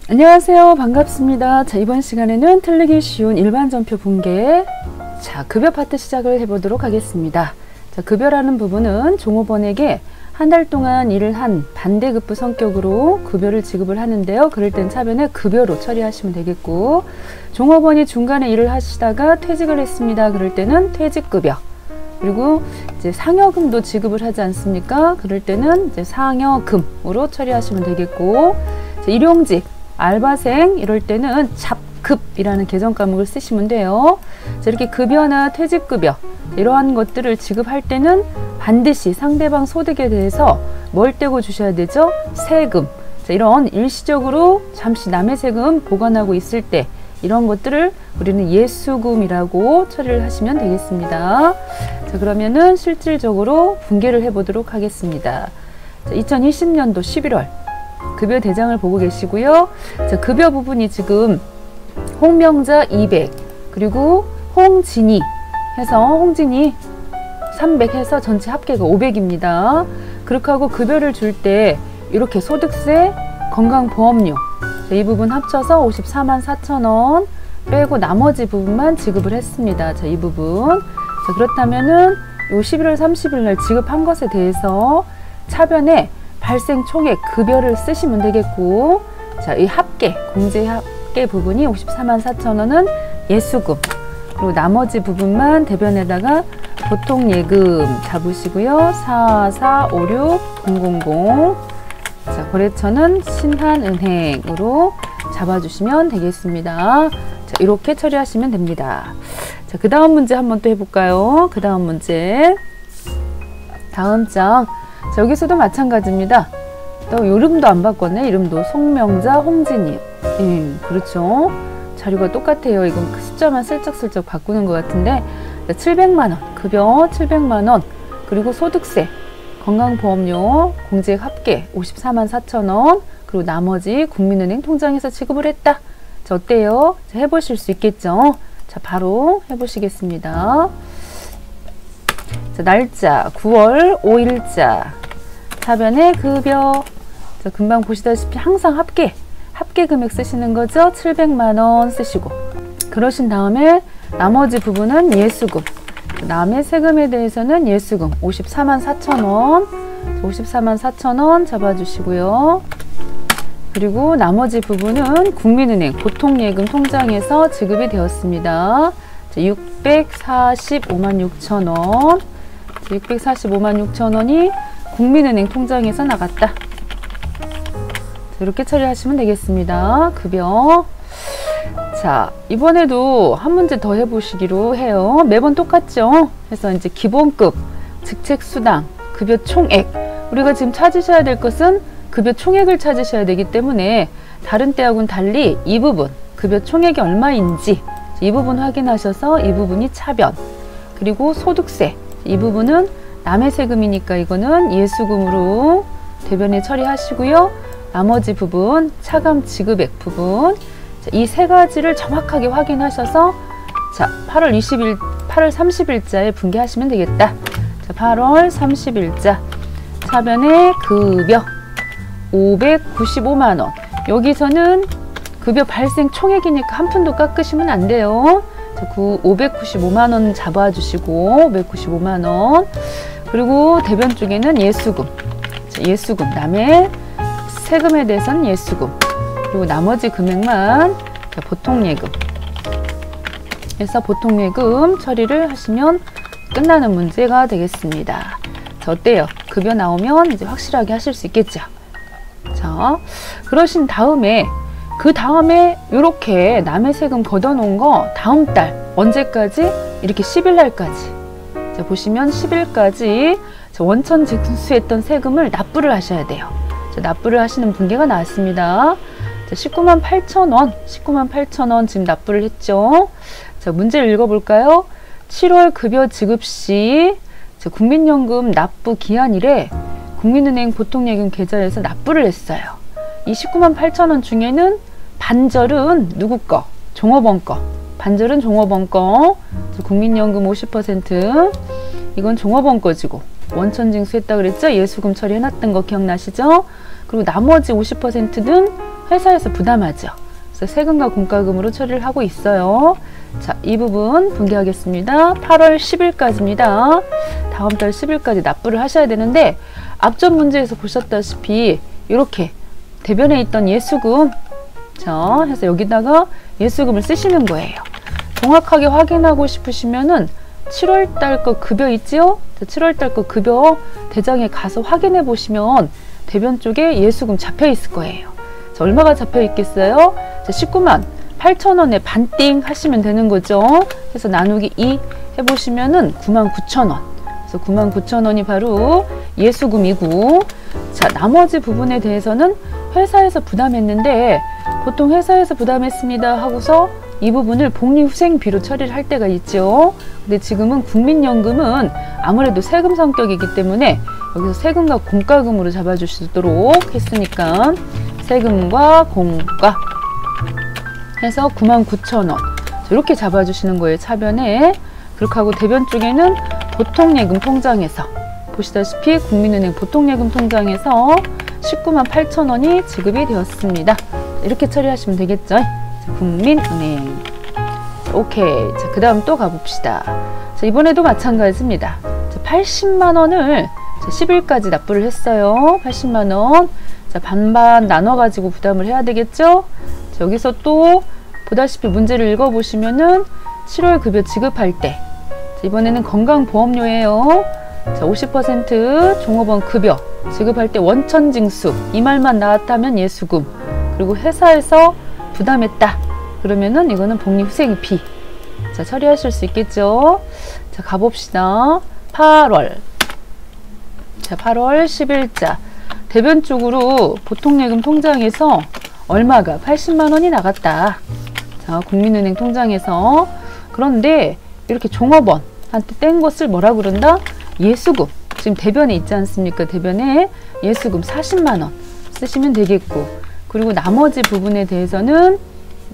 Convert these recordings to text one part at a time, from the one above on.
안녕하세요. 반갑습니다. 자, 이번 시간에는 틀리기 쉬운 일반전표 분계, 자, 급여 파트 시작을 해보도록 하겠습니다. 자, 급여라는 부분은 종업원에게 한 달 동안 일을 한 반대급부 성격으로 급여를 지급을 하는데요. 그럴 땐 차변에 급여로 처리하시면 되겠고, 종업원이 중간에 일을 하시다가 퇴직을 했습니다. 그럴 때는 퇴직급여, 그리고 이제 상여금도 지급을 하지 않습니까? 그럴 때는 이제 상여금으로 처리하시면 되겠고, 일용직, 알바생 이럴 때는 잡급이라는 개정 과목을 쓰시면 돼요. 자, 이렇게 급여나 퇴직급여 이러한 것들을 지급할 때는 반드시 상대방 소득에 대해서 뭘 떼고 주셔야 되죠? 세금. 자, 이런 일시적으로 잠시 남의 세금 보관하고 있을 때 이런 것들을 우리는 예수금이라고 처리를 하시면 되겠습니다. 자, 그러면은 실질적으로 분계를 해보도록 하겠습니다. 자, 2020년도 11월 급여 대장을 보고 계시고요. 자, 급여 부분이 지금 홍명자 200, 그리고 홍진이 해서 홍진이 300 해서 전체 합계가 500입니다. 그렇게 하고 급여를 줄 때 이렇게 소득세, 건강보험료, 자, 이 부분 합쳐서 54만 4천 원 빼고 나머지 부분만 지급을 했습니다. 자, 이 부분. 자, 그렇다면은 요 11월 30일 날 지급한 것에 대해서 차변에 발생 총액 급여를 쓰시면 되겠고, 자, 이 합계, 공제 합계 부분이 54만 4천 원은 예수금, 그리고 나머지 부분만 대변에다가 보통예금 잡으시고요. 4456000, 자, 거래처는 신한은행으로 잡아주시면 되겠습니다. 자, 이렇게 처리하시면 됩니다. 자, 그 다음 문제 한번 또 해볼까요? 그 다음 문제, 다음 장. 자, 여기서도 마찬가지입니다. 또 이름도 안 바꿨네. 이름도 송명자, 홍진이. 그렇죠. 자료가 똑같아요. 이건 숫자만 슬쩍슬쩍 바꾸는 것 같은데, 700만 원, 급여 700만 원, 그리고 소득세, 건강보험료, 공제액 합계 54만 4천 원, 그리고 나머지 국민은행 통장에서 지급을 했다. 자, 어때요? 자, 해보실 수 있겠죠? 자, 바로 해보시겠습니다. 자, 날짜 9월 5일자, 차변에 급여. 자, 금방 보시다시피 항상 합계 금액 쓰시는 거죠. 700만 원 쓰시고, 그러신 다음에 나머지 부분은 예수금, 남의 세금에 대해서는 예수금 54만 4천 원, 54만 4천 원 잡아주시고요. 그리고 나머지 부분은 국민은행 보통예금 통장에서 지급이 되었습니다. 645만 6천 원, 645만 6천 원이 국민은행 통장에서 나갔다. 이렇게 처리하시면 되겠습니다. 급여. 자, 이번에도 한 문제 더 해보시기로 해요. 매번 똑같죠? 그래서 이제 기본급, 직책수당, 급여 총액. 우리가 지금 찾으셔야 될 것은 급여 총액을 찾으셔야 되기 때문에 다른 때하고는 달리 이 부분, 급여 총액이 얼마인지 이 부분 확인하셔서 이 부분이 차변, 그리고 소득세, 이 부분은 남의 세금이니까 이거는 예수금으로 대변에 처리하시고요. 나머지 부분, 차감 지급액 부분, 이 세 가지를 정확하게 확인하셔서, 자, 8월 30일자에 분계하시면 되겠다. 자, 8월 30일자 차변에 급여 595만 원. 여기서는 급여 발생 총액이니까 한 푼도 깎으시면 안 돼요. 자, 595만 원 잡아주시고, 595만 원. 그리고 대변 쪽에는 예수금. 자, 예수금, 남의 세금에 대해서는 예수금, 그리고 나머지 금액만 보통예금 해서 보통예금 처리를 하시면 끝나는 문제가 되겠습니다. 자, 어때요? 급여 나오면 이제 확실하게 하실 수 있겠죠? 자, 그러신 다음에 그 다음에 이렇게 남의 세금 걷어놓은 거 다음 달 언제까지? 이렇게 10일 날까지. 자, 보시면 10일까지 원천 징수했던 세금을 납부를 하셔야 돼요. 자, 납부를 하시는 분계가 나왔습니다. 자, 19만 8천 원, 19만 8천 원 지금 납부를 했죠. 자, 문제를 읽어볼까요? 7월 급여 지급 시 국민연금 납부 기한일에 국민은행 보통예금 계좌에서 납부를 했어요. 이 19만 8천 원 중에는 반절은 누구 거? 종업원 거. 반절은 종업원 거. 국민연금 50%. 이건 종업원 거지고 원천징수했다 그랬죠? 예수금 처리해놨던 거 기억나시죠? 그리고 나머지 50%는 회사에서 부담하죠. 그래서 세금과 공과금으로 처리를 하고 있어요. 자, 이 부분 분개하겠습니다. 8월 10일까지입니다. 다음 달 10일까지 납부를 하셔야 되는데 앞전 문제에서 보셨다시피 이렇게 대변에 있던 예수금, 자, 해서 여기다가 예수금을 쓰시는 거예요. 정확하게 확인하고 싶으시면은 7월달 거 급여 있지요? 7월달 거 급여 대장에 가서 확인해 보시면 대변 쪽에 예수금 잡혀 있을 거예요. 자, 얼마가 잡혀 있겠어요? 자, 19만 8천 원에 반띵 하시면 되는 거죠. 그래서 나누기 2 해보시면은 9만 9천 원. 그래서 9만 9천 원이 바로 예수금이고, 자, 나머지 부분에 대해서는 회사에서 부담했는데 보통 회사에서 부담했습니다 하고서 이 부분을 복리후생비로 처리를 할 때가 있죠. 근데 지금은 국민연금은 아무래도 세금 성격이기 때문에 여기서 세금과 공과금으로 잡아주시도록 했으니까 세금과 공과 해서 9만 9천 원 이렇게 잡아주시는 거예요. 차변에. 그렇게 하고 대변 쪽에는 보통예금 통장에서 보시다시피 국민은행 보통예금 통장에서 19만 8천 원이 지급이 되었습니다. 이렇게 처리하시면 되겠죠. 국민은행. 오케이. 자, 그 다음 또 가봅시다. 자, 이번에도 마찬가지입니다. 자, 80만 원을 10일까지 납부를 했어요. 80만 원. 자, 반반 나눠가지고 부담을 해야 되겠죠? 자, 여기서 또 보다시피 문제를 읽어보시면은 7월 급여 지급할 때, 자, 이번에는 건강보험료예요. 자, 50% 종업원 급여 지급할 때 원천징수 이 말만 나왔다면 예수금, 그리고 회사에서 부담했다 그러면은 이거는 복리후생비. 자, 처리하실 수 있겠죠? 자, 가봅시다. 8월. 자, 8월 10일자 대변 쪽으로 보통예금 통장에서 얼마가 80만 원이 나갔다. 자, 국민은행 통장에서. 그런데 이렇게 종업원한테 뗀 것을 뭐라 그런다? 예수금. 지금 대변에 있지 않습니까? 대변에 예수금 40만 원 쓰시면 되겠고, 그리고 나머지 부분에 대해서는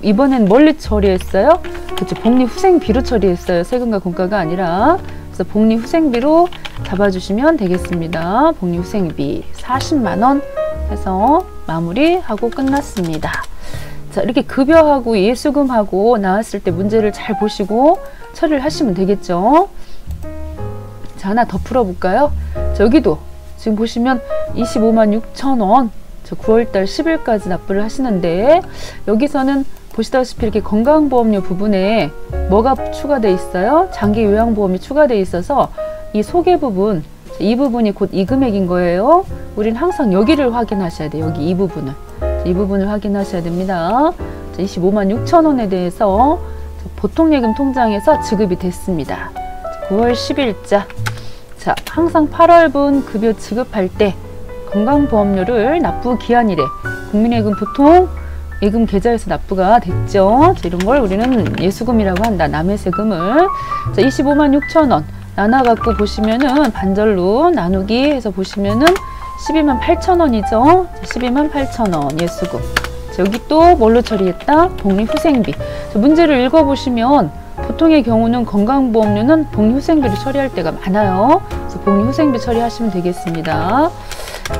이번엔 뭘로 처리했어요? 그렇죠. 복리후생비로 처리했어요. 세금과 공과가 아니라. 그래서 복리후생비로 잡아주시면 되겠습니다. 복리후생비 40만 원 해서 마무리하고 끝났습니다. 자, 이렇게 급여하고 예수금하고 나왔을 때 문제를 잘 보시고 처리를 하시면 되겠죠. 자, 하나 더 풀어볼까요? 자, 여기도 지금 보시면 25만 6천 원 9월달 10일까지 납부를 하시는데 여기서는 보시다시피 이렇게 건강보험료 부분에 뭐가 추가되어 있어요? 장기요양보험이 추가되어 있어서 이 소개 부분, 이 부분이 곧 이 금액인 거예요. 우린 항상 여기를 확인하셔야 돼요. 여기 이 부분을. 이 부분을 확인하셔야 됩니다. 25만 6천 원에 대해서 보통예금 통장에서 지급이 됐습니다. 9월 10일자. 자, 항상 8월분 급여 지급할 때 건강보험료를 납부 기한이래. 국민예금 보통 예금 계좌에서 납부가 됐죠. 자, 이런 걸 우리는 예수금이라고 한다. 남의 세금을. 자, 25만 6천 원 나눠갖고 보시면은 반절로 나누기 해서 보시면은 12만 8천 원이죠. 12만 8천 원 예수금. 자, 여기 또 뭘로 처리했다? 복리후생비. 자, 문제를 읽어보시면 보통의 경우는 건강보험료는 복리후생비로 처리할 때가 많아요. 그래서 복리후생비 처리하시면 되겠습니다.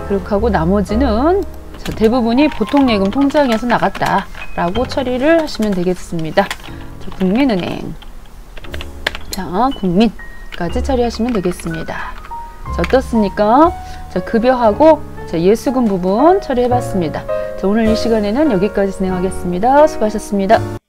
그렇게 하고 나머지는 자, 대부분이 보통예금 통장에서 나갔다라고 처리를 하시면 되겠습니다. 자, 국민은행. 자, 국민까지 처리하시면 되겠습니다. 자, 어떻습니까? 자, 급여하고 자, 예수금 부분 처리해봤습니다. 자, 오늘 이 시간에는 여기까지 진행하겠습니다. 수고하셨습니다.